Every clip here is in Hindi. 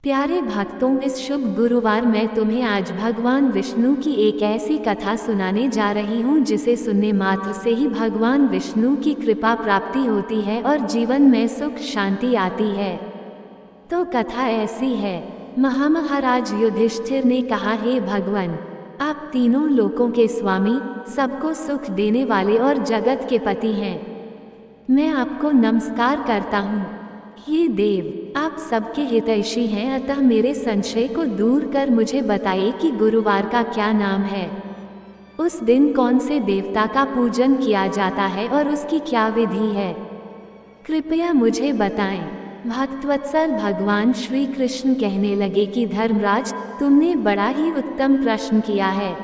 प्यारे भक्तों, इस शुभ गुरुवार मैं तुम्हें आज भगवान विष्णु की एक ऐसी कथा सुनाने जा रही हूँ जिसे सुनने मात्र से ही भगवान विष्णु की कृपा प्राप्ति होती है और जीवन में सुख शांति आती है। तो कथा ऐसी है। महाराज युधिष्ठिर ने कहा, हे भगवान, आप तीनों लोकों के स्वामी, सबको सुख देने वाले और जगत के पति हैं। मैं आपको नमस्कार करता हूँ। ये देव, आप सबके हितैषी हैं, अतः मेरे संशय को दूर कर मुझे बताइए कि गुरुवार का क्या नाम है। उस दिन कौन से देवता का पूजन किया जाता है और उसकी क्या विधि है, कृपया मुझे बताएं। भक्तवत्सल भगवान श्री कृष्ण कहने लगे कि धर्मराज, तुमने बड़ा ही उत्तम प्रश्न किया है।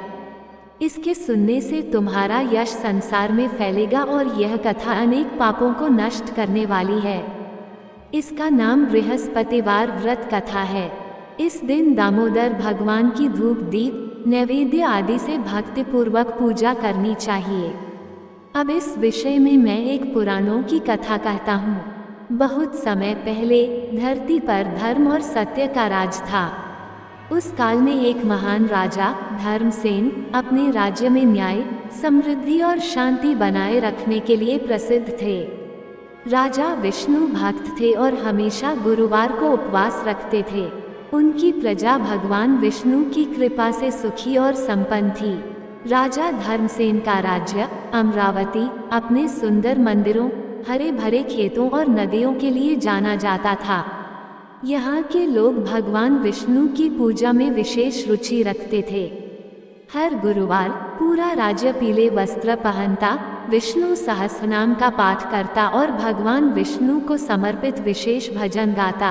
इसके सुनने से तुम्हारा यश संसार में फैलेगा और यह कथा अनेक पापों को नष्ट करने वाली है। इसका नाम बृहस्पतिवार व्रत कथा है। इस दिन दामोदर भगवान की धूप दीप नैवेद्य आदि से भक्तिपूर्वक पूजा करनी चाहिए। अब इस विषय में मैं एक पुराणों की कथा कहता हूँ। बहुत समय पहले धरती पर धर्म और सत्य का राज था। उस काल में एक महान राजा धर्मसेन अपने राज्य में न्याय, समृद्धि और शांति बनाए रखने के लिए प्रसिद्ध थे। राजा विष्णु भक्त थे और हमेशा गुरुवार को उपवास रखते थे। उनकी प्रजा भगवान विष्णु की कृपा से सुखी और संपन्न थी। राजा धर्मसेन का राज्य अमरावती अपने सुंदर मंदिरों, हरे भरे खेतों और नदियों के लिए जाना जाता था। यहाँ के लोग भगवान विष्णु की पूजा में विशेष रुचि रखते थे। हर गुरुवार पूरा राज्य पीले वस्त्र पहनता, विष्णु सहस्रनाम का पाठ करता और भगवान विष्णु को समर्पित विशेष भजन गाता।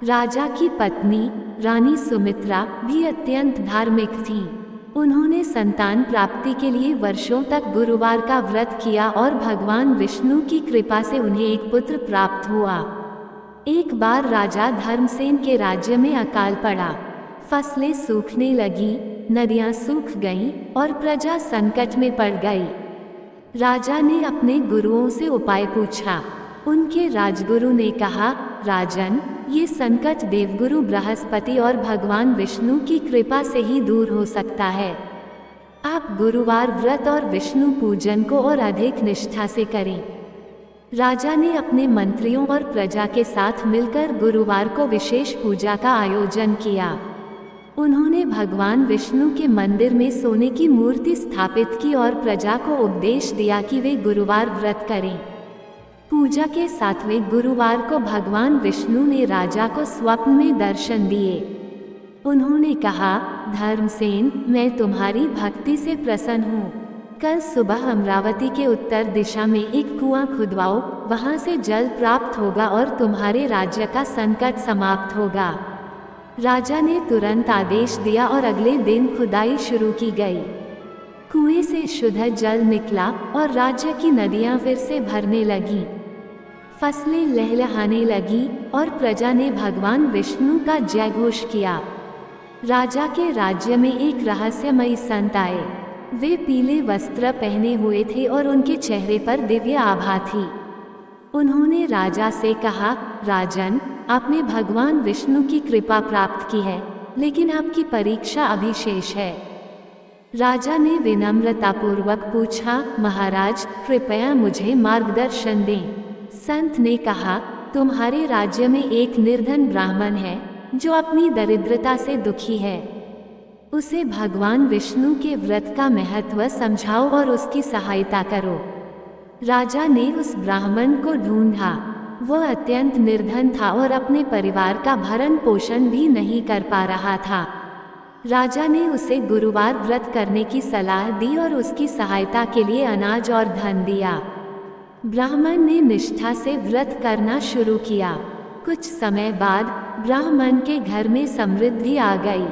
राजा की पत्नी रानी सुमित्रा भी अत्यंत धार्मिक थीं। उन्होंने संतान प्राप्ति के लिए वर्षों तक गुरुवार का व्रत किया और भगवान विष्णु की कृपा से उन्हें एक पुत्र प्राप्त हुआ। एक बार राजा धर्मसेन के राज्य में अकाल पड़ा। फसलें सूखने लगी, नदियां सूख गईं और प्रजा संकट में पड़ गई। राजा ने अपने गुरुओं से उपाय पूछा। उनके राजगुरु ने कहा, राजन, ये संकट देवगुरु बृहस्पति और भगवान विष्णु की कृपा से ही दूर हो सकता है। आप गुरुवार व्रत और विष्णु पूजन को और अधिक निष्ठा से करें। राजा ने अपने मंत्रियों और प्रजा के साथ मिलकर गुरुवार को विशेष पूजा का आयोजन किया। उन्होंने भगवान विष्णु के मंदिर में सोने की मूर्ति स्थापित की और प्रजा को उपदेश दिया कि वे गुरुवार व्रत करें। पूजा के 7वें गुरुवार को भगवान विष्णु ने राजा को स्वप्न में दर्शन दिए। उन्होंने कहा, धर्मसेन, मैं तुम्हारी भक्ति से प्रसन्न हूँ। कल सुबह अमरावती के उत्तर दिशा में एक कुआं खुदवाओ, वहाँ से जल प्राप्त होगा और तुम्हारे राज्य का संकट समाप्त होगा। राजा ने तुरंत आदेश दिया और अगले दिन खुदाई शुरू की गई। कुएं से शुद्ध जल निकला और राज्य की नदियां फिर से भरने लगीं। फसलें लहलहाने लगी और प्रजा ने भगवान विष्णु का जय घोष किया। राजा के राज्य में एक रहस्यमयी संत आए। वे पीले वस्त्र पहने हुए थे और उनके चेहरे पर दिव्य आभा थी। उन्होंने राजा से कहा, राजन, आपने भगवान विष्णु की कृपा प्राप्त की है, लेकिन आपकी परीक्षा अभी शेष है। राजा ने विनम्रतापूर्वक पूछा, महाराज, कृपया मुझे मार्गदर्शन दें। संत ने कहा, तुम्हारे राज्य में एक निर्धन ब्राह्मण है जो अपनी दरिद्रता से दुखी है। उसे भगवान विष्णु के व्रत का महत्व समझाओ और उसकी सहायता करो। राजा ने उस ब्राह्मण को ढूंढा। वह अत्यंत निर्धन था और अपने परिवार का भरण पोषण भी नहीं कर पा रहा था। राजा ने उसे गुरुवार व्रत करने की सलाह दी और उसकी सहायता के लिए अनाज और धन दिया। ब्राह्मण ने निष्ठा से व्रत करना शुरू किया। कुछ समय बाद ब्राह्मण के घर में समृद्धि आ गई।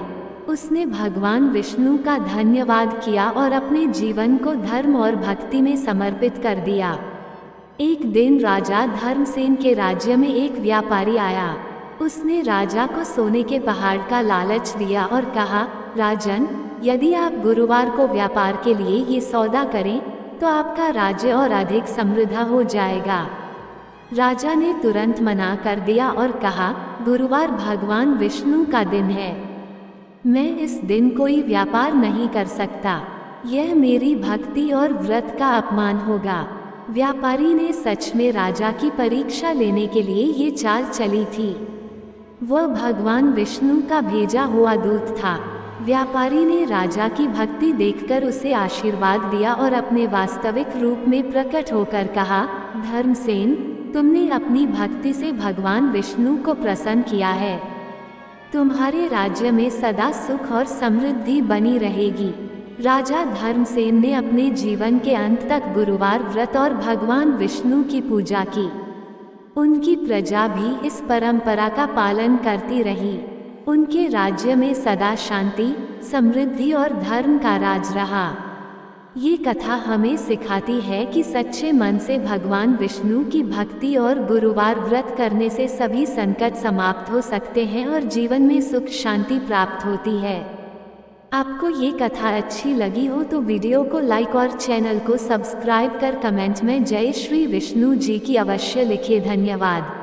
उसने भगवान विष्णु का धन्यवाद किया और अपने जीवन को धर्म और भक्ति में समर्पित कर दिया। एक दिन राजा धर्मसेन के राज्य में एक व्यापारी आया। उसने राजा को सोने के पहाड़ का लालच दिया और कहा, राजन, यदि आप गुरुवार को व्यापार के लिए ये सौदा करें तो आपका राज्य और अधिक समृद्ध हो जाएगा। राजा ने तुरंत मना कर दिया और कहा, गुरुवार भगवान विष्णु का दिन है, मैं इस दिन कोई व्यापार नहीं कर सकता, यह मेरी भक्ति और व्रत का अपमान होगा। व्यापारी ने सच में राजा की परीक्षा लेने के लिए ये चाल चली थी। वह भगवान विष्णु का भेजा हुआ दूत था। व्यापारी ने राजा की भक्ति देखकर उसे आशीर्वाद दिया और अपने वास्तविक रूप में प्रकट होकर कहा, धर्मसेन, तुमने अपनी भक्ति से भगवान विष्णु को प्रसन्न किया है, तुम्हारे राज्य में सदा सुख और समृद्धि बनी रहेगी। राजा धर्मसेन ने अपने जीवन के अंत तक गुरुवार व्रत और भगवान विष्णु की पूजा की। उनकी प्रजा भी इस परंपरा का पालन करती रही। उनके राज्य में सदा शांति, समृद्धि और धर्म का राज रहा। ये कथा हमें सिखाती है कि सच्चे मन से भगवान विष्णु की भक्ति और गुरुवार व्रत करने से सभी संकट समाप्त हो सकते हैं और जीवन में सुख शांति प्राप्त होती है। आपको ये कथा अच्छी लगी हो तो वीडियो को लाइक और चैनल को सब्सक्राइब कर कमेंट में जय श्री विष्णु जी की अवश्य लिखिए। धन्यवाद।